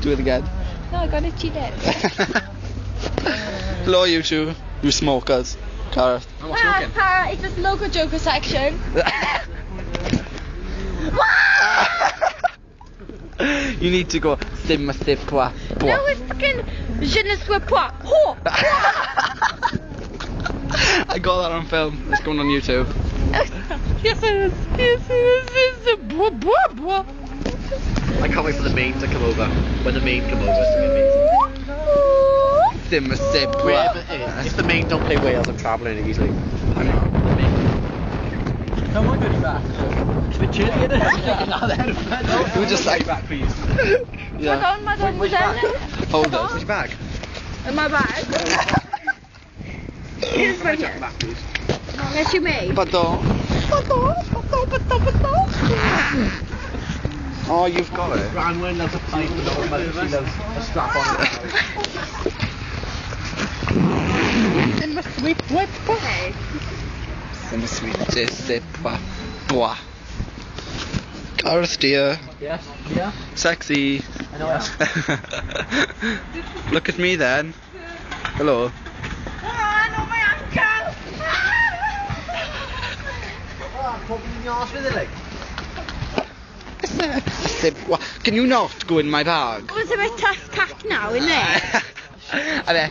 Do it again. No, I got itchy lips. Hello, you two. You smokers. Gareth. I'm not smoking. It's just local joker section. You need to go. Sim, sip, pwa, pwa. No, it's fucking je ne suis pas. Ho! I got that on film. It's going on YouTube. Yes, it is. Yes, it is. It's a blah, blah, blah. I can't wait for the main to come over. When the main come over, it's going to be amazing. Sim, sip, Wherever pwa. it is. If the main don't play Wales, I'm travelling easily. I know. Come on, goodie bag. It's a bit chilly, isn't it? We were just like, back, please. yeah. Madame, Where's your bag? Hold Where's us. your bag? in my bag. Here's right here. Back, please. Yes, you may. Pardon. Oh, you've got it. Branwen loves a pipe, and all mother, she loves a strap on it. In my sweet whip. Okay. In my sweet sip, pwa, pwa. Gareth, dear. Yes, yeah. Sexy. I know. Look at me then. Hello. I know my ankle. Poking in your arse with it, like? Can you not go in my bag? Was it a bit tough pack now, isn't it? And then